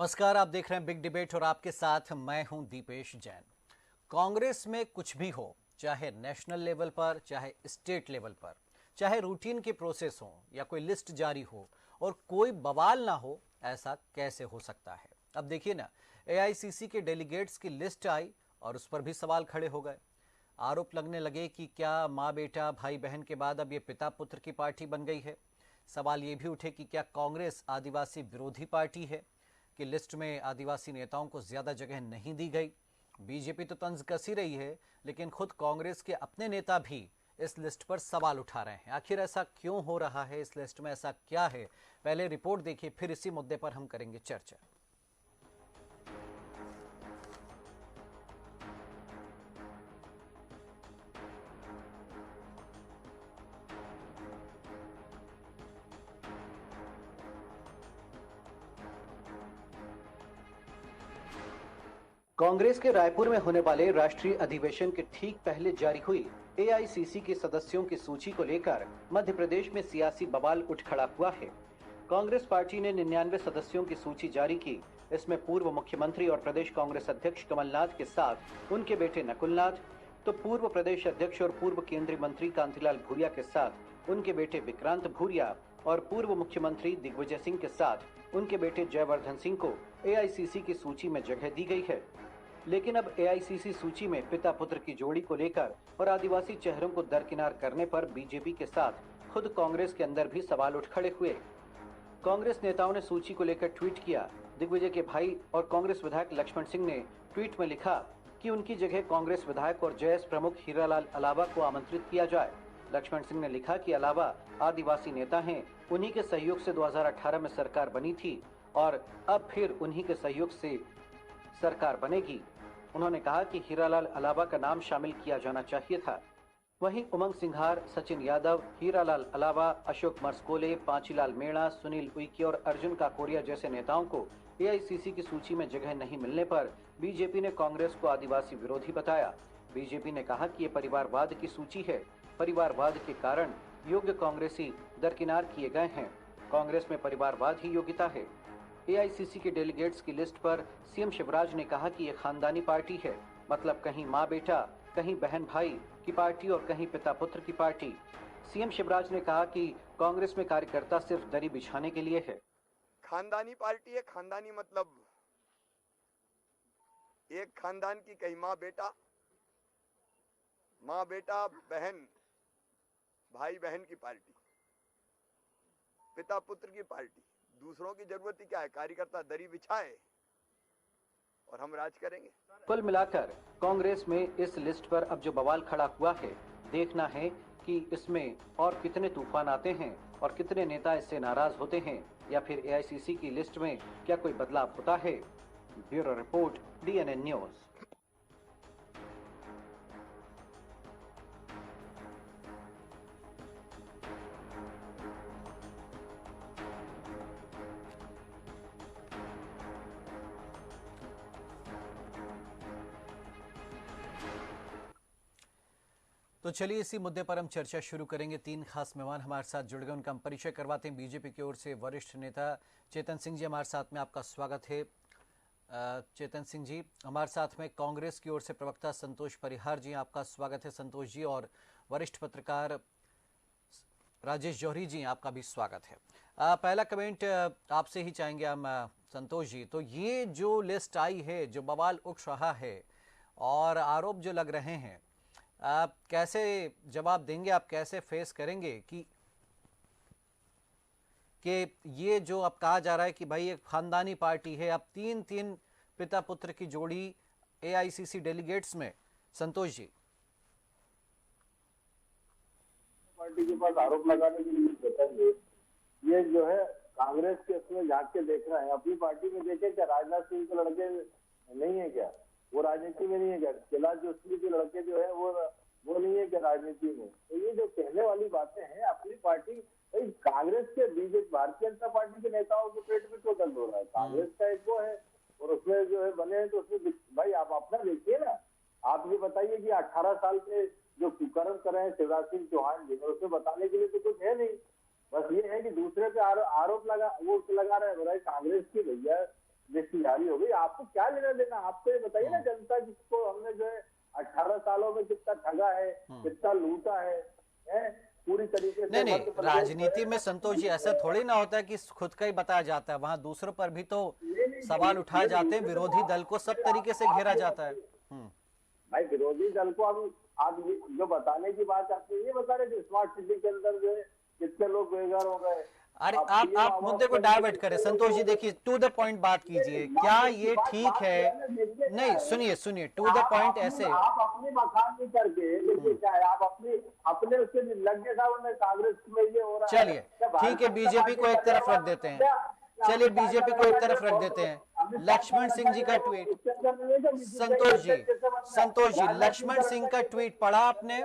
नमस्कार, आप देख रहे हैं बिग डिबेट और आपके साथ मैं हूं दीपेश जैन। कांग्रेस में कुछ भी हो, चाहे नेशनल लेवल पर, चाहे स्टेट लेवल पर, चाहे रूटीन के प्रोसेस हो या कोई लिस्ट जारी हो और कोई बवाल ना हो, ऐसा कैसे हो सकता है? अब देखिए ना, एआईसीसी के डेलीगेट्स की लिस्ट आई और उस पर भी सवाल खड़े हो गए। आरोप लगने लगे कि क्या माँ बेटा भाई बहन के बाद अब ये पिता पुत्र की पार्टी बन गई है। सवाल ये भी उठे कि क्या कांग्रेस आदिवासी विरोधी पार्टी है कि लिस्ट में आदिवासी नेताओं को ज्यादा जगह नहीं दी गई। बीजेपी तो तंज कस ही रही है, लेकिन खुद कांग्रेस के अपने नेता भी इस लिस्ट पर सवाल उठा रहे हैं। आखिर ऐसा क्यों हो रहा है? इस लिस्ट में ऐसा क्या है? पहले रिपोर्ट देखिए, फिर इसी मुद्दे पर हम करेंगे चर्चा। कांग्रेस के रायपुर में होने वाले राष्ट्रीय अधिवेशन के ठीक पहले जारी हुई एआईसीसी के सदस्यों की सूची को लेकर मध्य प्रदेश में सियासी बवाल उठ खड़ा हुआ है। कांग्रेस पार्टी ने 99 सदस्यों की सूची जारी की। इसमें पूर्व मुख्यमंत्री और प्रदेश कांग्रेस अध्यक्ष कमलनाथ के साथ उनके बेटे नकुलनाथ, तो पूर्व प्रदेश अध्यक्ष और पूर्व केंद्रीय मंत्री कांतिलाल भूरिया के साथ उनके बेटे विक्रांत भूरिया और पूर्व मुख्यमंत्री दिग्विजय सिंह के साथ उनके बेटे जयवर्धन सिंह को एआईसीसी की सूची में जगह दी गई है। लेकिन अब एआईसीसी सूची में पिता पुत्र की जोड़ी को लेकर और आदिवासी चेहरों को दरकिनार करने पर बीजेपी के साथ खुद कांग्रेस के अंदर भी सवाल उठ खड़े हुए। कांग्रेस नेताओं ने सूची को लेकर ट्वीट किया। दिग्विजय के भाई और कांग्रेस विधायक लक्ष्मण सिंह ने ट्वीट में लिखा कि उनकी जगह कांग्रेस विधायक और जेएस प्रमुख हीरालाल अलावा को आमंत्रित किया जाए। लक्ष्मण सिंह ने लिखा कि अलावा आदिवासी नेता हैं, उन्हीं के सहयोग से 2018 में सरकार बनी थी और अब फिर उन्हीं के सहयोग से सरकार बनेगी। उन्होंने कहा कि हीरालाल अलावा का नाम शामिल किया जाना चाहिए था। वहीं उमंग सिंघार, सचिन यादव, हीरालाल अलावा, अशोक मर्सकोले, पांचीलाल मेणा, सुनील उइके और अर्जुन काकोरिया जैसे नेताओं को एआईसीसी की सूची में जगह नहीं मिलने पर बीजेपी ने कांग्रेस को आदिवासी विरोधी बताया। बीजेपी ने कहा कि ये परिवारवाद की सूची है। परिवारवाद के कारण योग्य कांग्रेसी दरकिनार किए गए हैं। कांग्रेस में परिवारवाद ही योग्यता है। एआईसीसी के डेलीगेट्स की लिस्ट पर सीएम शिवराज ने कहा कि ये खानदानी पार्टी है, मतलब कहीं माँ बेटा, कहीं बहन भाई की पार्टी और कहीं पिता पुत्र की पार्टी। सीएम शिवराज ने कहा कि कांग्रेस में कार्यकर्ता सिर्फ दरी बिछाने के लिए है। खानदानी पार्टी है। खानदानी मतलब एक खानदान की कहीं माँ बेटा बहन भाई बहन की पार्टी, पिता पुत्र की पार्टी। दूसरों की जरूरत ही क्या है? कार्यकर्ता दरी बिछाए और हम राज करेंगे। कुल मिलाकर कांग्रेस में इस लिस्ट पर अब जो बवाल खड़ा हुआ है, देखना है कि इसमें और कितने तूफान आते हैं और कितने नेता इससे नाराज होते हैं, या फिर एआईसीसी की लिस्ट में क्या कोई बदलाव होता है। Bureau report, DNN news. तो चलिए इसी मुद्दे पर हम चर्चा शुरू करेंगे। तीन खास मेहमान हमारे साथ जुड़ गए, उनका हम परिचय करवाते हैं। बीजेपी की ओर से वरिष्ठ नेता चेतन सिंह जी हमारे साथ में, आपका स्वागत है। चेतन सिंह जी, हमारे साथ में कांग्रेस की ओर से प्रवक्ता संतोष परिहार जी, आपका स्वागत है संतोष जी। और वरिष्ठ पत्रकार राजेश जौहरी जी, आपका भी स्वागत है। पहला कमेंट आपसे ही चाहेंगे हम संतोष जी। तो ये जो लिस्ट आई है, जो बवाल उठ रहा है और आरोप जो लग रहे हैं, आप कैसे जवाब देंगे? आप कैसे फेस करेंगे कि ये जो अब कहा जा रहा है कि भाई एक खानदानी पार्टी है, अब तीन तीन पिता पुत्र की जोड़ी एआईसीसी डेलीगेट्स में? संतोष जी। पार्टी के पास आरोप लगाने के लिए बताइए, ये जो है कांग्रेस के उसमें झांक के देख रहा है। अपनी पार्टी में देखे क्या राजनाथ सिंह के लड़के नहीं है क्या? वो राजनीति में नहीं है क्या? कैलाश जोशी के लड़के जो है वो नहीं है क्या राजनीति में? तो ये जो कहने वाली बातें हैं, अपनी पार्टी कांग्रेस के बीजेपी भारतीय जनता पार्टी के नेताओं के पेट में क्यों दर्द हो रहा है? कांग्रेस का एक वो है और उसमें जो है बने हैं, तो उसमें भाई आप अपना देखिए ना। आप ये बताइए कि 18 साल के जो कुकर्म कर रहे हैं शिवराज सिंह चौहान जी, उसमें बताने के लिए तो कुछ है नहीं। बस ये है कि दूसरे पे आरोप लगा रहे हैं। कांग्रेस की भैया लिस्ट जारी हो गई, आपको क्या लेना देना? आपको ये बताइए ना, जनता जिसको हमने जो है 18 सालों में कितना ठगा है, कितना लूटा है पूरी तरीके से। नहीं, राजनीति में संतोष जी ऐसा थोड़ी ना होता है कि खुद का ही बताया जाता है, वहां दूसरों पर भी तो सवाल उठाए जाते हैं, विरोधी दल को सब तरीके से घेरा जाता है। भाई विरोधी दल को हम आप जो बताने की बात आपने ये बता रहे कि स्मार्ट सिटी के अंदर जो है कितने लोग बेघर हो गए। अरे आप मुद्दे को डाइवर्ट करें संतोष जी, देखिए टू द पॉइंट बात कीजिए, क्या ये ठीक है? नहीं, सुनिए टू द पॉइंट। ऐसे आप अपनी मकान नहीं करके देखिए क्या है, आप अपने उससे लग गए साहब कांग्रेस में ये हो रहा है। चलिए ठीक है, बीजेपी को एक तरफ रख देते हैं, चलिए बीजेपी को एक तरफ रख देते हैं। लक्ष्मण सिंह जी का ट्वीट, संतोष जी लक्ष्मण सिंह का ट्वीट पढ़ा आपने?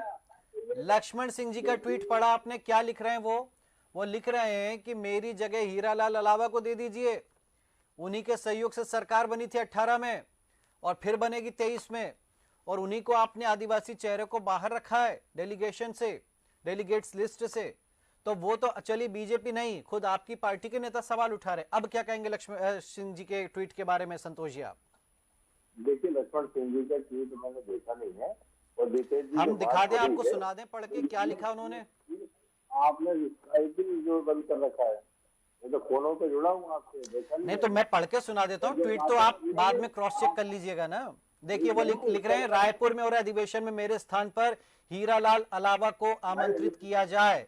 लक्ष्मण सिंह जी का ट्वीट पढ़ा आपने? क्या लिख रहे हैं वो लिख रहे हैं कि मेरी जगह हीरालाल अलावा को दे दीजिए, उन्हीं के सहयोग से सरकार बनी थी 18 में और फिर बनेगी 23 में, और उन्हीं को आपने आदिवासी चेहरे को बाहर रखा है डेलीगेशन से, डेलीगेट्स लिस्ट से। तो वो तो चलिए बीजेपी नहीं, खुद आपकी पार्टी के नेता सवाल उठा रहे। अब क्या कहेंगे लक्ष्मण सिंह जी के ट्वीट के बारे में संतोष जी आप? देखिए लक्ष्मण सिंह जी का ट्वीट मैंने देखा नहीं है, और हम दिखा दें आपको, सुना दें पढ़ के क्या लिखा उन्होंने? आपने जो बंद कर रखा है, मैं तो फोनों पे जुड़ा हूँ आपसे, देखा नहीं तो मैं पढ़ के सुना देता हूँ, ट्वीट तो आप बाद में क्रॉस चेक कर लीजिएगा ना। देखिए वो लिख रहे हैं, रायपुर में हो रहे अधिवेशन में मेरे स्थान पर हीरालाल अलावा को आमंत्रित किया जाए।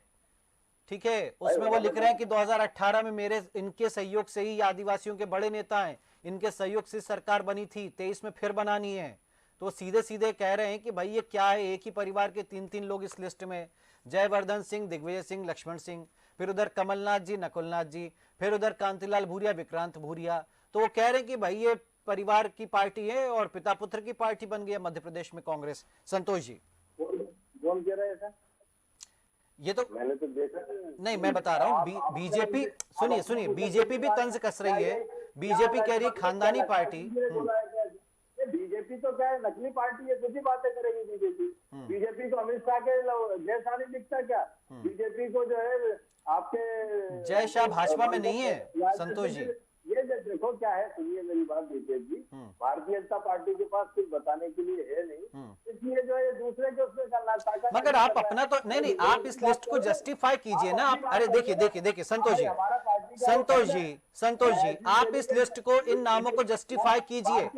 ठीक है, उसमें वो लिख रहे हैं कि 2018 में मेरे इनके सहयोग से ही आदिवासियों के बड़े नेता हैं, इनके सहयोग से सरकार बनी थी, 23 में फिर बनानी है। तो सीधे सीधे कह रहे हैं कि भाई ये क्या है, एक ही परिवार के 3-3 लोग इस लिस्ट में, जयवर्धन सिंह, दिग्विजय सिंह, लक्ष्मण सिंह, फिर उधर कमलनाथ जी, नकुलनाथ जी, फिर उधर कांतिलाल भूरिया, विक्रांत भूरिया। तो वो कह रहे हैं कि भाई ये परिवार की पार्टी है और पिता पुत्र की पार्टी बन गई है मध्य प्रदेश में कांग्रेस। संतोष जी कौन कह रहे हैं? ये तो मैंने तो देखा नहीं, मैं बता रहा हूँ बीजेपी, सुनिए बीजेपी भी तंज कस रही है, बीजेपी कह रही है खानदानी पार्टी। बीजेपी तो क्या है, नकली पार्टी है, कुछ ही बातें करेगी बीजेपी। बीजेपी को अमित शाह के जय शाह नहीं दिखता क्या? बीजेपी को जो है आपके जय शाह भाजपा में नहीं है संतोष जी। ये देखो क्या है, सुनिए मेरी बात दीजिए जी, भारतीय जनता पार्टी के पास कुछ बताने के लिए है नहीं, इसलिए जो है दूसरे के उसमें करना। मगर आप अपना तो नहीं, आप इस लिस्ट को जस्टिफाई कीजिए ना आप। अरे देखिए संतोष जी आप इस लिस्ट को, इन नामों को जस्टिफाई कीजिए।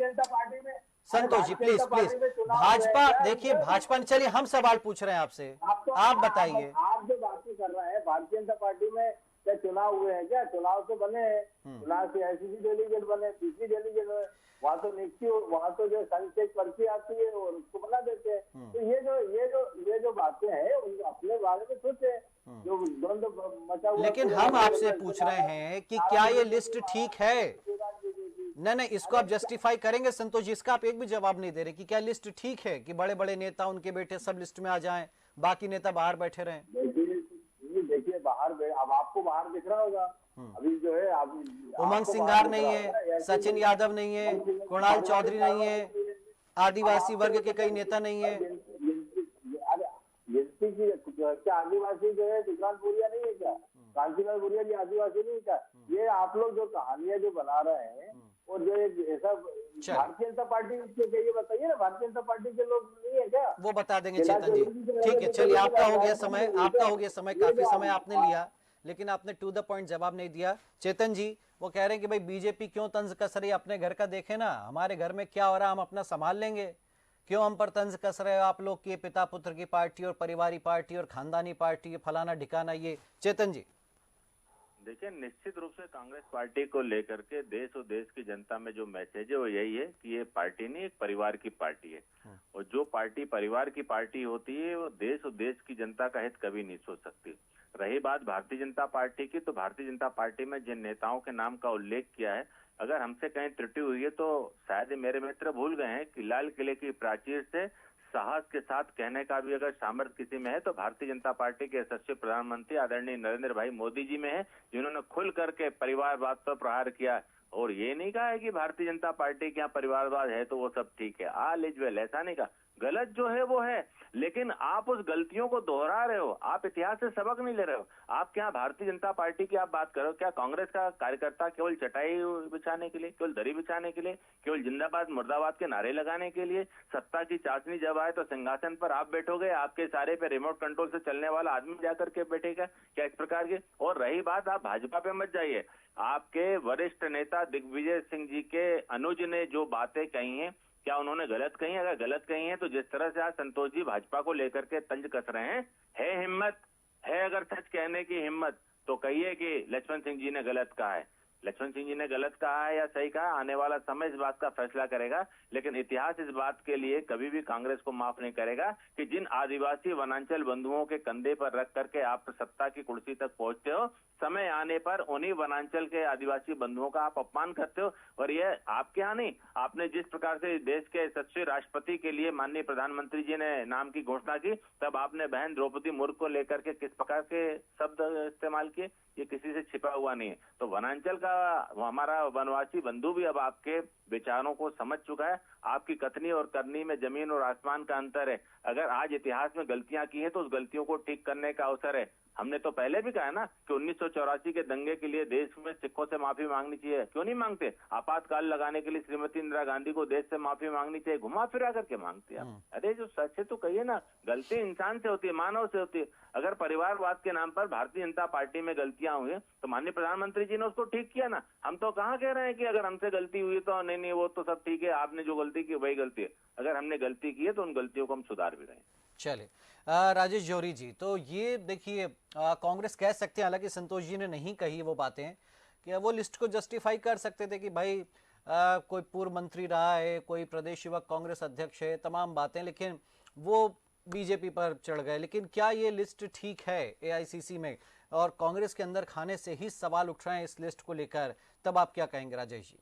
संतोष जी प्लीज भाजपा, देखिए भाजपा ने, चलिए हम सवाल पूछ रहे हैं आपसे, आप बताइए। आप जो बातें कर रहे हैं, भारतीय जनता पार्टी में क्या चुनाव हुए हैं? क्या चुनाव से बने हैं? चुनाव से ऐसी डेलीगेट बने, तीसरी डेलीगेट बने, वहाँ तो नियुक्ति, वहाँ तो जो संक्षेप पर्ची आती है और उसको बना देते हैं। तो ये जो बातें हैं अपने बारे में सोचे, जो द्वंद्व मचा हुआ। लेकिन हम आपसे पूछ रहे हैं कि क्या ये लिस्ट ठीक है? नहीं, इसको आप जस्टिफाई करेंगे संतोष जी? इसका आप एक भी जवाब नहीं दे रहे कि क्या लिस्ट ठीक है कि बड़े बड़े नेता, उनके बेटे सब लिस्ट में आ जाएं, बाकी नेता बाहर बैठे रहें? देखिए बाहर, अब आपको बाहर दिख रहा होगा अभी जो है, उमंग सिंगार नहीं है, सचिन यादव नहीं है, कुणाल चौधरी नहीं है, आदिवासी वर्ग के कई नेता नहीं है। क्या आदिवासी जो है विक्रांत भूरिया नहीं है क्या? कांतिलाल भूरिया जी आदिवासी नहीं है क्या? ये आप लोग जो कहानियां जो बना रहे हैं, और जो ऐसा भारतीय जनता पार्टी के, ये बताइए ना, भारतीय जनता पार्टी के लोग नहीं है क्या? वो बता देंगे चेतन जी। ठीक है, चलिए आपका हो गया समय, काफी समय आपने लिया, लेकिन आपने टू द पॉइंट जवाब नहीं दिया। चेतन जी वो कह रहे हैं कि भाई बीजेपी क्यों तंज कस रही है, अपने घर का देखे ना, हमारे घर में क्या हो रहा है हम अपना संभाल लेंगे, क्यों हम पर तंज कस रहे हो आप लोग की पिता पुत्र की पार्टी और परिवारी पार्टी और खानदानी पार्टी, फलाना ढिकाना ये। चेतन जी देखिए, निश्चित रूप से कांग्रेस पार्टी को लेकर के देश और देश की जनता में जो मैसेज है वो यही है कि ये पार्टी नहीं, एक परिवार की पार्टी है, और जो पार्टी परिवार की पार्टी होती है वो देश और देश की जनता का हित कभी नहीं सोच सकती। रही बात भारतीय जनता पार्टी की, तो भारतीय जनता पार्टी में जिन नेताओं के नाम का उल्लेख किया है, अगर हमसे कहीं त्रुटि हुई है तो शायद मेरे मित्र भूल गए हैं कि लाल किले की प्राचीर से साहस के साथ कहने का भी अगर सामर्थ्य किसी में है तो भारतीय जनता पार्टी के यशस्वी प्रधानमंत्री आदरणीय नरेंद्र भाई मोदी जी में है, जिन्होंने खुल करके परिवारवाद पर प्रहार किया और ये नहीं कहा है कि भारतीय जनता पार्टी के यहाँ परिवारवाद है तो वो सब ठीक है, ऑल इज वेल, ऐसा नहीं कहा। गलत जो है वो है, लेकिन आप उस गलतियों को दोहरा रहे हो, आप इतिहास से सबक नहीं ले रहे हो। आप क्या भारतीय जनता पार्टी की आप बात करो, क्या कांग्रेस का कार्यकर्ता केवल चटाई बिछाने के लिए, केवल दरी बिछाने के लिए, केवल जिंदाबाद मुर्दाबाद के नारे लगाने के लिए, सत्ता की चाशनी जब आए तो सिंहासन पर आप बैठोगे, आपके सारे पे रिमोट कंट्रोल से चलने वाला आदमी जाकर के बैठेगा, क्या इस प्रकार के? और रही बात, आप भाजपा पे मत जाइए, आपके वरिष्ठ नेता दिग्विजय सिंह जी के अनुज ने जो बातें कही हैं, क्या उन्होंने गलत कही? अगर गलत कही है तो जिस तरह से आज संतोष जी भाजपा को लेकर के तंज कस रहे हैं, है हिम्मत, है अगर सच कहने की हिम्मत तो कहिए कि लक्ष्मण सिंह जी ने गलत कहा है। लक्ष्मण सिंह जी ने गलत कहा है या सही कहा, आने वाला समय इस बात का फैसला करेगा, लेकिन इतिहास इस बात के लिए कभी भी कांग्रेस को माफ नहीं करेगा कि जिन आदिवासी वनांचल बंधुओं के कंधे पर रख करके आप सत्ता की कुर्सी तक पहुंचते हो, समय आने पर उन्हीं वनांचल के आदिवासी बंधुओं का आप अपमान करते हो। और ये आपके यहाँ नहीं, आपने जिस प्रकार से देश के सच्चे राष्ट्रपति के लिए माननीय प्रधानमंत्री जी ने नाम की घोषणा की, तब आपने बहन द्रौपदी मुर्मू को लेकर के किस प्रकार के शब्द इस्तेमाल किए, ये किसी से छिपा हुआ नहीं है। तो वनांचल का हमारा वनवासी बंधु भी अब आपके विचारों को समझ चुका है। आपकी कथनी और करनी में जमीन और आसमान का अंतर है। अगर आज इतिहास में गलतियां की हैं तो उस गलतियों को ठीक करने का अवसर है। हमने तो पहले भी कहा है ना कि 1984 के दंगे के लिए देश में सिखों से माफी मांगनी चाहिए, क्यों नहीं मांगते? आपातकाल लगाने के लिए श्रीमती इंदिरा गांधी को देश से माफी मांगनी चाहिए, घुमा फिरा करके मांगते हैं। अरे जो सच है तो कहिए ना, गलती इंसान से होती है, मानव से होती है। अगर परिवारवाद के नाम पर भारतीय जनता पार्टी में गलतियां हुई तो माननीय प्रधानमंत्री जी ने उसको ठीक किया ना। हम तो कहाँ कह रहे हैं कि अगर हमसे गलती हुई तो नहीं वो तो सब ठीक है, आपने जो गलती की वही गलती है। अगर हमने गलती की है तो उन गलतियों को हम सुधार भी रहे हैं। चले राजेश जौहरी जी, तो ये देखिए कांग्रेस कह सकते हैं, हालांकि संतोष जी ने नहीं कही वो बातें, कि वो लिस्ट को जस्टिफाई कर सकते थे कि भाई कोई पूर्व मंत्री रहा है, कोई प्रदेश युवक कांग्रेस अध्यक्ष है, तमाम बातें, लेकिन वो बीजेपी पर चढ़ गए। लेकिन क्या ये लिस्ट ठीक है एआईसीसी में, और कांग्रेस के अंदर खाने से ही सवाल उठ रहे हैं इस लिस्ट को लेकर, तब आप क्या कहेंगे राजेश जी?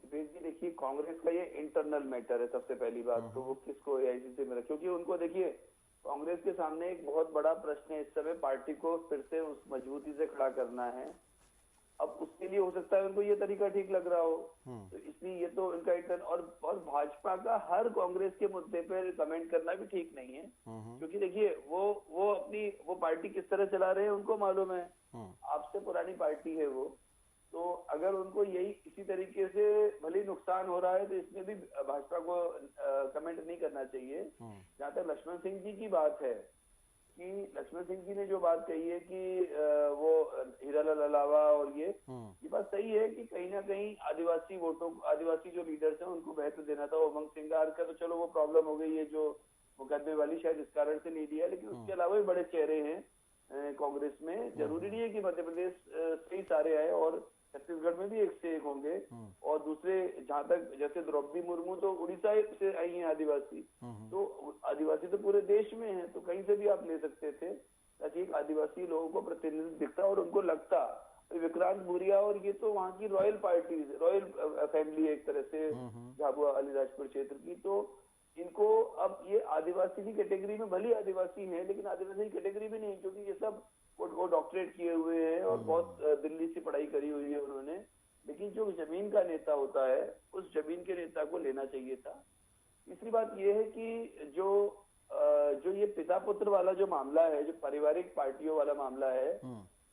जी देखिए, कांग्रेस का ये इंटरनल मैटर है। सबसे पहली बात तो वो किसको एआईसीसी में रखे, क्योंकि उनको देखिए कांग्रेस के सामने एक बहुत बड़ा प्रश्न है इस समय, पार्टी को फिर से उस मजबूती से खड़ा करना है। अब उसके लिए हो सकता है उनको ये तरीका ठीक लग रहा हो, तो इसलिए ये तो इनका एक और भाजपा का हर कांग्रेस के मुद्दे पर कमेंट करना भी ठीक नहीं है, क्योंकि देखिए वो अपनी वो पार्टी किस तरह चला रहे हैं उनको मालूम है, आपसे पुरानी पार्टी है वो। तो अगर उनको यही इसी तरीके से भले नुकसान हो रहा है तो इसमें भी भाजपा को कमेंट नहीं करना चाहिए। जहाँ तक लक्ष्मण सिंह जी की बात है, कि लक्ष्मण सिंह जी ने जो बात कही है कि वो हीरालाल अलावा और ये बात सही है कि कहीं ना कहीं आदिवासी वोटों, आदिवासी जो लीडर्स हैं उनको महत्व देना था। उमंग सिंगार का तो चलो वो प्रॉब्लम हो गई है जो मुकदमे वाली, शायद इस कारण से नहीं दिया, लेकिन उसके अलावा भी बड़े चेहरे हैं कांग्रेस में। जरूरी नहीं है कि मध्य प्रदेश से ही सारे आए, और छत्तीसगढ़ में भी एक से एक होंगे, और दूसरे जहाँ तक जैसे द्रौपदी मुर्मू तो उड़ीसा से आई हैं आदिवासी, तो आदिवासी तो पूरे देश में है, तो कहीं से भी आप ले सकते थे ताकि एक आदिवासी लोगों को प्रतिनिधित्व दिखता और उनको लगता। विक्रांत भूरिया और ये तो वहाँ की रॉयल पार्टी, रॉयल फैमिली है एक तरह से झाबुआ अलीराजपुर क्षेत्र की, तो इनको अब ये आदिवासी की कैटेगरी में भली आदिवासी है, लेकिन आदिवासी की कैटेगरी में नहीं, क्योंकि ये सब वो डॉक्टरेट किए हुए हैं और बहुत दिल्ली से पढ़ाई करी हुई है उन्होंने। लेकिन जो जमीन का नेता होता है उस जमीन के नेता को लेना चाहिए था। तीसरी बात ये है कि जो ये पिता पुत्र वाला जो मामला है, जो पारिवारिक पार्टियों वाला मामला है,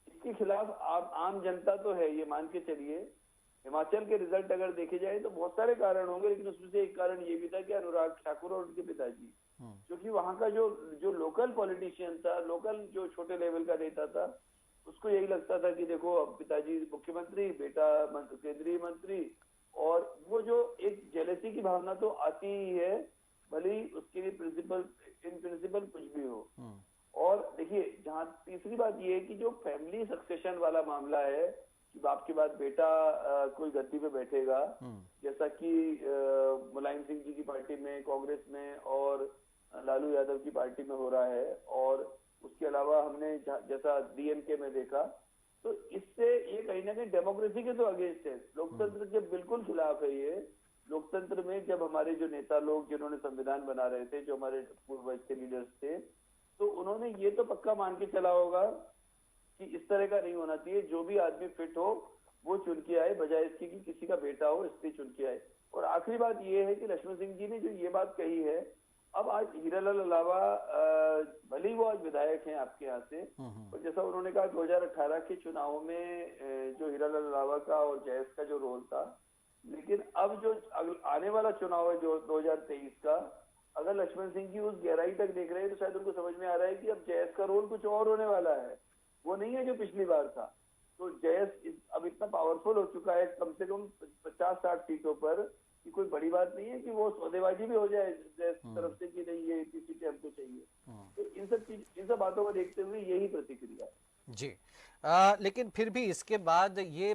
इसके खिलाफ आम जनता तो है, ये मान के चलिए। हिमाचल के रिजल्ट अगर देखे जाए तो बहुत सारे कारण होंगे, लेकिन उसमें से एक कारण ये भी था कि अनुराग ठाकुर और उनके पिताजी, क्योंकि वहां का जो लोकल पॉलिटिशियन था, लोकल जो छोटे लेवल का नेता था, उसको यही लगता था कि देखो अब पिताजी मुख्यमंत्री, बेटा केंद्रीय मंत्री, और वो जो एक जेलसी की भावना तो आती ही है, भले ही उसके लिए इन प्रिंसिपल कुछ भी हो। और देखिए, जहाँ तीसरी बात ये है कि जो फैमिली सक्सेशन वाला मामला है कि बाप के बाद बेटा कोई गद्दी पे बैठेगा, जैसा कि मुलायम सिंह जी की पार्टी में, कांग्रेस में और लालू यादव की पार्टी में हो रहा है, और उसके अलावा हमने जैसा डीएमके में देखा, तो इससे ये कहीं ना कहीं डेमोक्रेसी के तो अगेंस्ट है, लोकतंत्र के बिल्कुल खिलाफ है। ये लोकतंत्र में जब हमारे जो नेता लोग जिन्होंने संविधान बना रहे थे, जो हमारे पूर्वज के लीडर्स थे, तो उन्होंने ये तो पक्का मान के चला होगा कि इस तरह का नहीं होना चाहिए, जो भी आदमी फिट हो वो चुन के आए, बजाय इसकी कि किसी का बेटा हो इसलिए चुन के आए। और आखिरी बात ये है कि लक्ष्मण सिंह जी ने जो ये बात कही है, अब आज हीरालाल अलावा भले ही वो आज विधायक हैं आपके यहाँ से, और जैसा उन्होंने कहा 2018 के चुनावों में जो हीरालाल अलावा का और जयेश का जो रोल था, लेकिन अब जो आने वाला चुनाव है जो 2023 का, अगर लक्ष्मण सिंह जी उस गहराई तक देख रहे हैं तो शायद उनको समझ में आ रहा है कि अब जयेश का रोल कुछ और होने वाला है, वो नहीं है जो पिछली बार था। तो जयेश अब इतना पावरफुल हो चुका है कम से कम 50-60 सीटों पर कि कोई बड़ी बात नहीं है कि वो सौदेबाजी भी हो जाए जयेश की तरफ से कि नहीं ये इतनी सीटें हमको चाहिए। तो इन सब बातों को देखते हुए यही प्रतिक्रिया है जी। लेकिन फिर भी इसके बाद ये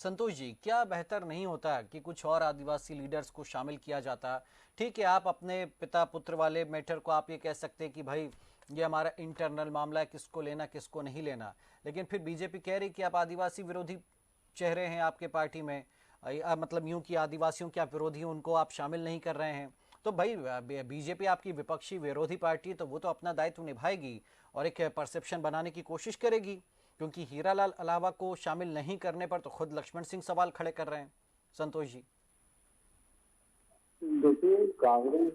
संतोष जी, क्या बेहतर नहीं होता कि कुछ और आदिवासी लीडर्स को शामिल किया जाता? ठीक है, आप अपने पिता पुत्र वाले मैटर को आप ये कह सकते हैं कि भाई ये हमारा इंटरनल मामला है, किसको लेना किसको नहीं लेना, लेकिन फिर बीजेपी कह रही कि आप आदिवासी विरोधी चेहरे हैं आपके पार्टी में, मतलब यूं कि आदिवासियों के आप विरोधी हैं, उनको आप शामिल नहीं कर रहे हैं। तो भाई बीजेपी आपकी विपक्षी विरोधी पार्टी है, तो वो तो अपना दायित्व निभाएगी और एक परसेप्शन बनाने की कोशिश करेगी, क्योंकि हीरालाल अलावा को शामिल नहीं करने पर तो खुद लक्ष्मण सिंह सवाल खड़े कर रहे हैं। संतोष जी, देखिए कांग्रेस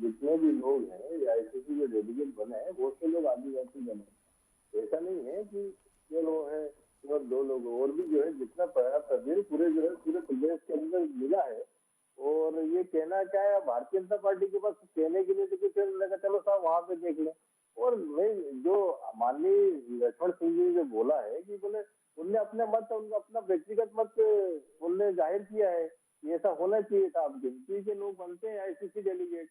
जितने भी लोग हैं या आईसीसी के डेलीगेट बने हैं वो से लोग आदिवासी बने, ऐसा नहीं है कि ये लोग हैं और 2 लोग, और भी जो है जितना प्रयास पूरे जो है पूरे प्रदेश के अंदर मिला है। और ये कहना क्या है, भारतीय जनता पार्टी के पास कहने के लिए तो कुछ लगा, चलो साहब वहां पे देख लें। और मैं जो माननीय लक्ष्मण सिंह जी ने जो बोला है कि बोले उनने अपने मत, उनका अपना व्यक्तिगत मत उनने जाहिर किया है कि ऐसा होना चाहिए था। अब गिनती के लोग बनते हैं आईसीसी डेलीगेट,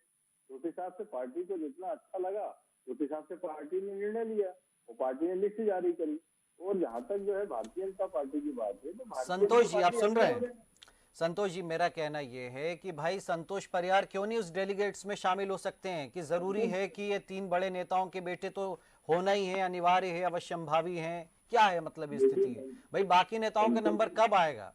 उस हिसाब से पार्टी को जितना अच्छा लगा उस हिसाब से पार्टी ने निर्णय लिया और पार्टी ने लिस्ट जारी करी। और जहाँ तक जो है भारतीय जनता पार्टी की बात है तो संतोष जी आप सुन रहे हैं? संतोष जी, मेरा कहना ये है कि भाई संतोष परियार क्यों नहीं उस डेलीगेट्स में शामिल हो सकते हैं? कि जरूरी है कि ये 3 बड़े नेताओं के बेटे तो होना ही है, अनिवार्य है, अवश्यंभावी है? क्या है मतलब स्थिति है भाई? बाकी नेताओं का नंबर कब आएगा?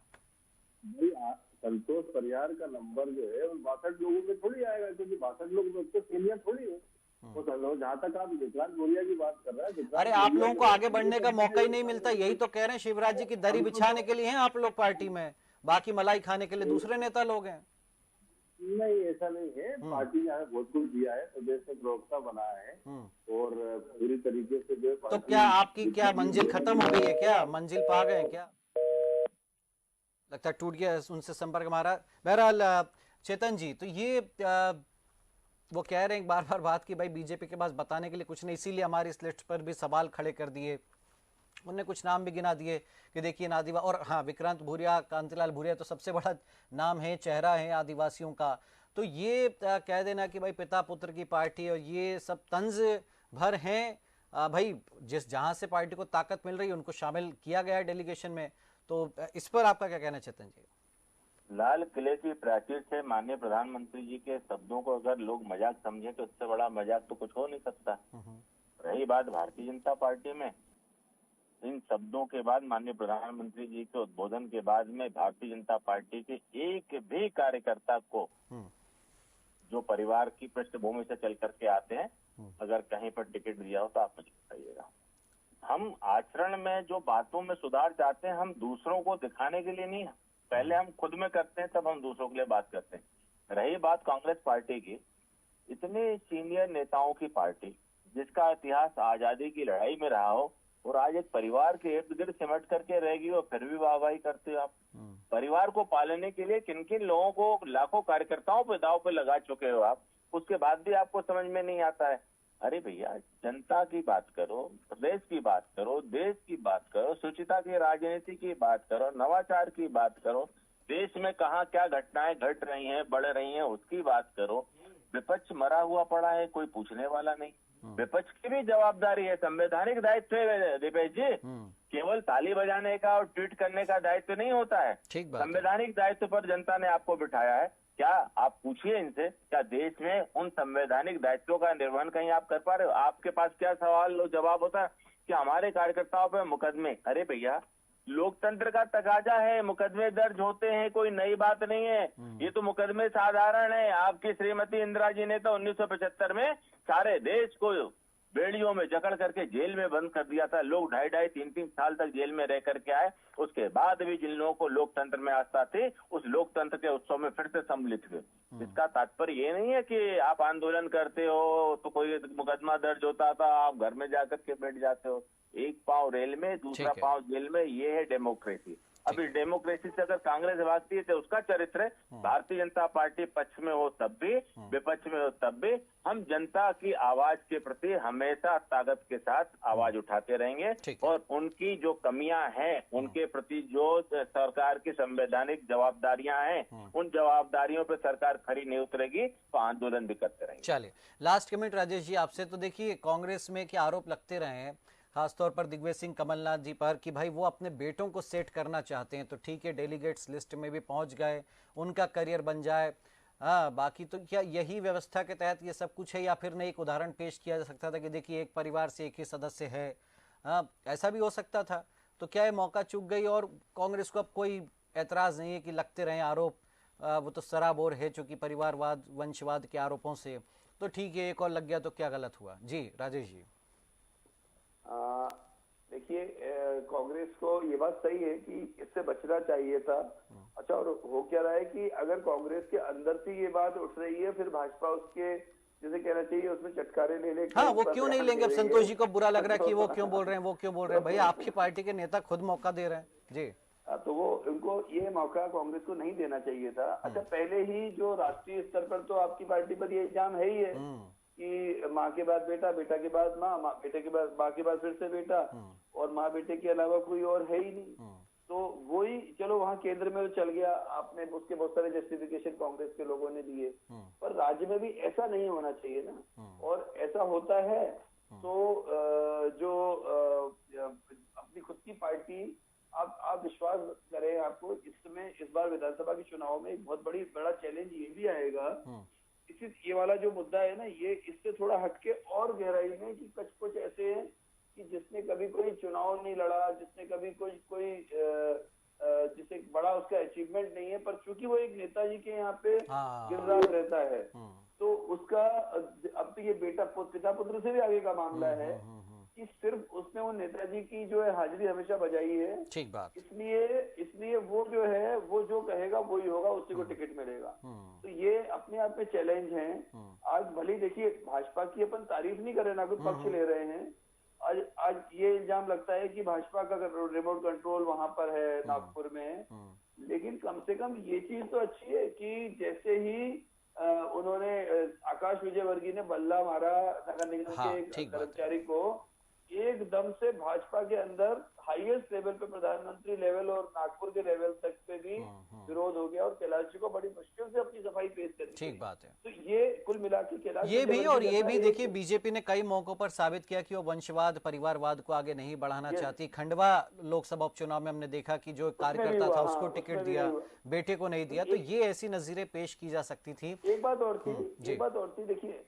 संतोष परियार का नंबर जो है 62 लोगों में थोड़ी आएगा, क्योंकि 62 लोग में उसके सीनियर थोड़ी है। जहाँ तक आप विक्रांत भूरिया की बात कर रहे हैं, अरे आप लोगों को आगे बढ़ने का मौका ही नहीं मिलता, यही तो कह रहे हैं। शिवराज जी की दरी बिछाने के लिए हैं आप लोग पार्टी में, बाकी मलाई खाने के लिए दूसरे नेता लोग हैं। नहीं, ऐसा नहीं है। पार्टी ने बहुत कुछ दिया है, प्रदेश में प्रवक्ता बनाया है और पूरी तरीके से जो। तो क्या आपकी क्या मंजिल खत्म हो गई है? क्या मंजिल पा गए हैं? क्या लगता है टूट गया उनसे संपर्क हमारा। बहरहाल चेतन जी, तो ये वो कह रहे हैं बार बार बात की भाई बीजेपी के पास बताने के लिए कुछ नहीं, इसीलिए हमारी इस लिस्ट पर भी सवाल खड़े कर दिए। उन्होंने कुछ नाम भी गिना दिए कि देखिए आदिवासी, और हाँ विक्रांत भूरिया, कांतिलाल भूरिया तो सबसे बड़ा नाम है, चेहरा है आदिवासियों का। तो ये कह देना कि भाई पिता पुत्र की पार्टी और ये सब तंज भर हैं भाई, जिस जहाँ से पार्टी को ताकत मिल रही है उनको शामिल किया गया है डेलीगेशन में। तो इस पर आपका क्या कहना चेतन जी? लाल किले की प्राचीर से माननीय प्रधानमंत्री जी के शब्दों को अगर लोग मजाक समझे तो उससे बड़ा मजाक तो कुछ हो नहीं सकता। रही बात भारतीय जनता पार्टी में, इन शब्दों के बाद माननीय प्रधानमंत्री जी के उद्बोधन के बाद में भारतीय जनता पार्टी के एक भी कार्यकर्ता को जो परिवार की पृष्ठभूमि से चल करके आते हैं, अगर कहीं पर टिकट दिया हो तो आप मुझे बताइएगा। हम आचरण में जो बातों में सुधार चाहते हैं, हम दूसरों को दिखाने के लिए नहीं, पहले हम खुद में करते हैं तब हम दूसरों के लिए बात करते हैं। रही बात कांग्रेस पार्टी की, इतने सीनियर नेताओं की पार्टी जिसका इतिहास आजादी की लड़ाई में रहा हो और आज एक परिवार के इर्द गिर्द सिमट करके रहेगी और फिर भी वाहवाही करते हो आप। परिवार को पालने के लिए किन किन लोगों को, लाखों कार्यकर्ताओं पे दाव पे लगा चुके हो आप, उसके बाद भी आपको समझ में नहीं आता है। अरे भैया, जनता की बात करो, प्रदेश की बात करो, देश की बात करो, शुचिता की राजनीति की बात करो, नवाचार की बात करो, देश में कहाँ क्या घटनाएं घट रही हैं, बढ़ रही हैं, उसकी बात करो। विपक्ष मरा हुआ पड़ा है, कोई पूछने वाला नहीं। विपक्ष की भी जवाबदारी है, संवैधानिक दायित्व है दीपेश जी। केवल ताली बजाने का और ट्वीट करने का दायित्व नहीं होता है, संवैधानिक दायित्व पर जनता ने आपको बिठाया है। क्या आप पूछिए इनसे, क्या देश में उन संवैधानिक दायित्वों का निर्वहन कहीं आप कर पा रहे हो? आपके पास क्या सवाल जवाब होता है कि हमारे कार्यकर्ताओं पर मुकदमे? अरे भैया, लोकतंत्र का तकाजा है, मुकदमे दर्ज होते हैं, कोई नई बात नहीं है। ये तो मुकदमे साधारण है। आपकी श्रीमती इंदिरा जी ने तो 1975 में सारे देश को बेड़ियों में जकड़ करके जेल में बंद कर दिया था। लोग 2.5, 3 साल तक जेल में रह करके आए। उसके बाद भी जिन लोगों को लोकतंत्र में आस्था थी, उस लोकतंत्र के उत्सव में फिर से सम्मिलित हुए। इसका तात्पर्य ये नहीं है कि आप आंदोलन करते हो तो कोई मुकदमा दर्ज होता था, आप घर में जाकर के बैठ जाते हो। एक पांव रेल में, दूसरा पांव जेल में, ये है डेमोक्रेसी। अब इस डेमोक्रेसी से अगर कांग्रेस भागती है तो उसका चरित्र भारतीय जनता पार्टी पक्ष में हो तब भी, विपक्ष में हो तब भी, हम जनता की आवाज के प्रति हमेशा ताकत के साथ आवाज उठाते रहेंगे और उनकी जो कमियां हैं, उनके प्रति जो सरकार की संवैधानिक जवाबदारियां हैं, उन जवाबदारियों पर सरकार खरी नहीं उतरेगी तो आंदोलन भी करते रहेंगे। चलिए, लास्ट कमेंट राजेश जी आपसे। तो देखिए, कांग्रेस में क्या आरोप लगते रहे हैं, खासतौर पर दिग्विजय सिंह कमलनाथ जी पर, कि भाई वो अपने बेटों को सेट करना चाहते हैं। तो ठीक है, डेलीगेट्स लिस्ट में भी पहुंच गए, उनका करियर बन जाए। बाकी तो क्या यही व्यवस्था के तहत ये सब कुछ है, या फिर नहीं एक उदाहरण पेश किया जा सकता था कि देखिए एक परिवार से एक ही सदस्य है, ऐसा भी हो सकता था। तो क्या ये मौका चूक गई और कांग्रेस को अब कोई एतराज नहीं है कि लगते रहे आरोप, वो तो सराबोर है चूंकि परिवारवाद, वंशवाद के आरोपों से, तो ठीक है एक और लग गया तो क्या गलत हुआ? जी राजेश जी। देखिए, कांग्रेस को ये बात सही है कि इससे बचना चाहिए था। अच्छा, और हो क्या रहा है कि अगर कांग्रेस के अंदर से ये बात उठ रही है, फिर भाजपा उसके जैसे कहना चाहिए उसमें चटकारे ले ले। हाँ, वो क्यों नहीं लेंगे? अब संतोष जी को बुरा लग रहा है कि वो क्यों बोल रहे हैं, वो क्यों बोल रहे हैं? भैया आपकी पार्टी के नेता खुद मौका दे रहे हैं। जी, तो वो उनको ये मौका कांग्रेस को नहीं देना चाहिए था। अच्छा, पहले ही जो राष्ट्रीय स्तर पर तो आपकी पार्टी पर ये इल्जाम है ही है कि माँ के बाद बेटा, बेटा के बाद माँ, बेटे के बाद माँ के बाद फिर से बेटा, और माँ बेटे के अलावा कोई और है ही नहीं। तो वही, चलो वहाँ केंद्र में तो चल गया, आपने उसके बहुत सारे जस्टिफिकेशन कांग्रेस के लोगों ने दिए, पर राज्य में भी ऐसा नहीं होना चाहिए ना। और ऐसा होता है तो जो अपनी खुद की पार्टी, आप विश्वास करें, आपको इस समय इस बार विधानसभा के चुनाव में एक बहुत बड़ा चैलेंज ये भी आएगा। ये वाला जो मुद्दा है ना, ये इससे थोड़ा हटके और गहराई में कि कुछ ऐसे हैं कि जिसने कभी कोई चुनाव नहीं लड़ा, जिसने कभी कोई जिसे बड़ा उसका अचीवमेंट नहीं है, पर चूंकि वो एक नेताजी के यहाँ पे गिरदार रहता है, तो उसका अब तो ये पिता पुत्र से भी आगे का मामला है कि सिर्फ उसने वो नेताजी की जो है हाजिरी हमेशा बजाई है। ठीक बात। इसलिए वो जो है, वो जो कहेगा वही होगा, उसी को टिकट मिलेगा। तो ये अपने आप में चैलेंज है। आज भले देखिए, भाजपा की अपन तारीफ नहीं कर रहे, ना कोई पक्ष ले रहे हैं। आज ये इल्जाम लगता है कि भाजपा का रिमोट कंट्रोल वहां पर है नागपुर में, लेकिन कम से कम ये चीज तो अच्छी है कि जैसे ही उन्होंने आकाश विजयवर्गीय ने बल्ला मारा नगर निगम के कर्मचारी को, एकदम से भाजपा के अंदर हाईएस्ट लेवल पे, प्रधानमंत्री लेवल और नागपुर के लेवल तक पे भी विरोध हो गया और कैलाश जी को बड़ी मुश्किल से अपनी सफाई पेश करनी। ठीक बात है। तो ये कुल मिला के कैलाश ये भी, और ये भी देखिए, बीजेपी ने कई मौकों पर साबित किया कि वो वंशवाद, परिवारवाद को आगे नहीं बढ़ाना चाहती। खंडवा लोकसभा उपचुनाव में हमने देखा कि जो कार्यकर्ता था उसको टिकट दिया, बेटे को नहीं दिया। तो ये ऐसी नजीरें पेश की जा सकती थी। एक बात और थी, देखिए,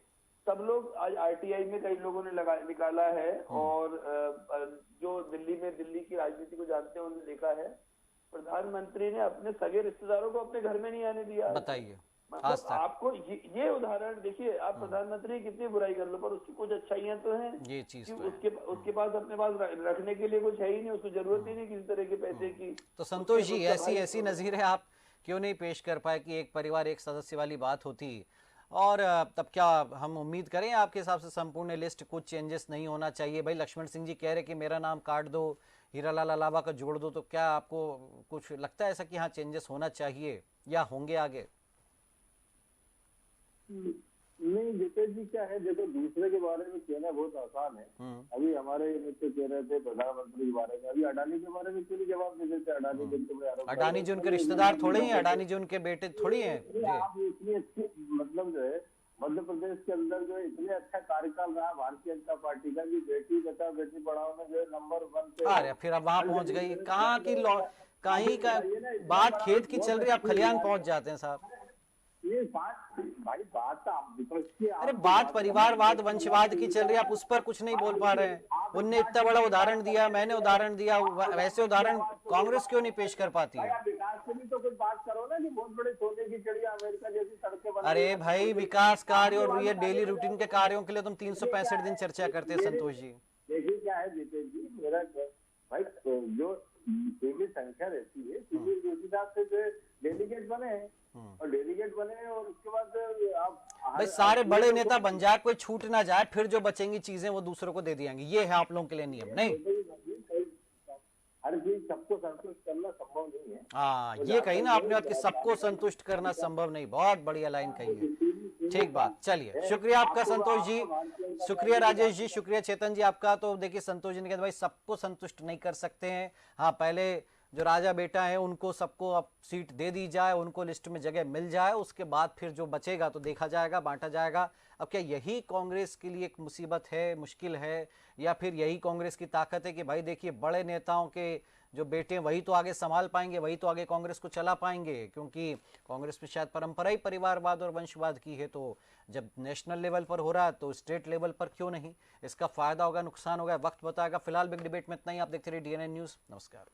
सब लोग आज आरटीआई में कई लोगों ने निकाला है, और जो दिल्ली की राजनीति को जानते हैं उन्होंने देखा है, प्रधानमंत्री ने अपने सगे रिश्तेदारों को अपने घर में नहीं आने दिया। बताइए, मतलब आपको ये उदाहरण देखिए, आप प्रधानमंत्री की कितनी बुराई कर लो, पर उसकी कुछ अच्छाइयां तो हैं। ये चीज उसके पास अपने पास रखने के लिए कुछ है ही नहीं, उसको जरूरत ही नहीं किसी तरह के पैसे की। तो संतोष जी, ऐसी नजीरें आप क्यों नहीं पेश कर पाए कि एक परिवार एक सदस्य वाली बात होती? और तब क्या हम उम्मीद करें आपके हिसाब से संपूर्ण लिस्ट कुछ चेंजेस नहीं होना चाहिए? भाई लक्ष्मण सिंह जी कह रहे कि मेरा नाम काट दो, हीरालाल अलावा का जोड़ दो, तो क्या आपको कुछ लगता है ऐसा कि हाँ चेंजेस होना चाहिए या होंगे आगे? नहीं, जितेश जी क्या है, देखो दूसरे के बारे में कहना बहुत आसान है। अभी हमारे मित्र कह रहे थे प्रधानमंत्री के बारे में, अभी अडानी के बारे में क्यों नहीं जवाब दे देते? अडानी जी उनके रिश्तेदार थोड़े ही, अडानी जी उनके बेटे थोड़ी है। आप इतनी अच्छी, मतलब जो है मध्य प्रदेश के अंदर जो इतने अच्छा कार्यकाल रहा भारतीय जनता पार्टी का कि बेटी बचाओ बेटी पढ़ाओ में जो नंबर 1 पे, अरे फिर अब वहाँ पहुँच गई। कहाँ की कहीं का बात खेत की चल रही है, आप खलियान पहुँच जाते हैं साहब। ये भाई बात अरे बात परिवारवाद, वंशवाद की चल रही है, आप उस पर कुछ नहीं बोल पा रहे हैं। उनने इतना बड़ा उदाहरण दिया, मैंने उदाहरण दिया, वैसे उदाहरण कांग्रेस क्यों नहीं पेश कर पाती है? विकास से भी तो कुछ बात करो ना, कि बहुत बड़े सोने की चिड़िया अमेरिका जैसी सड़कें अरे भाई, विकास कार्य और ये डेली रूटीन के कार्यों के लिए तुम 365 दिन चर्चा करते हैं संतोष जी। देखिए क्या है जितेश जी, मेरा भाई जो सीमित संख्या रहती है, सीमित उस हिसाब से जो डेलीगेट बने और डेलीगेट बने और उसके बाद आप भाई सारे बड़े नेता बन जाए, कोई छूट ना जाए, फिर जो बचेंगी चीजें वो दूसरों को दे दिएंगे। ये है आप लोगों के लिए नियम, नहीं? हर चीज सबको संतुष्ट करना संभव नहीं है। हाँ, ये कही ना आपने बात कि सबको संतुष्ट करना संभव नहीं। बहुत बढ़िया लाइन कही है। ठीक बात। चलिए, शुक्रिया आपका संतोष जी, शुक्रिया राजेश जी, शुक्रिया चेतन जी आपका। तो देखिए संतोष जी ने कहा भाई सबको संतुष्ट नहीं कर सकते हैं। हाँ, पहले जो राजा बेटा है उनको सबको अब सीट दे दी जाए, उनको लिस्ट में जगह मिल जाए, उसके बाद फिर जो बचेगा तो देखा जाएगा, बांटा जाएगा। अब क्या यही कांग्रेस के लिए एक मुसीबत है, मुश्किल है, या फिर यही कांग्रेस की ताकत है कि भाई देखिए बड़े नेताओं के जो बेटे हैं वही तो आगे संभाल पाएंगे, वही तो आगे कांग्रेस को चला पाएंगे? क्योंकि कांग्रेस में शायद परंपरा ही परिवारवाद और वंशवाद की है, तो जब नेशनल लेवल पर हो रहा है तो स्टेट लेवल पर क्यों नहीं? इसका फायदा होगा, नुकसान होगा, वक्त बताएगा। फिलहाल बिग डिबेट में इतना ही। आप देखते रहिए DNN न्यूज। नमस्कार।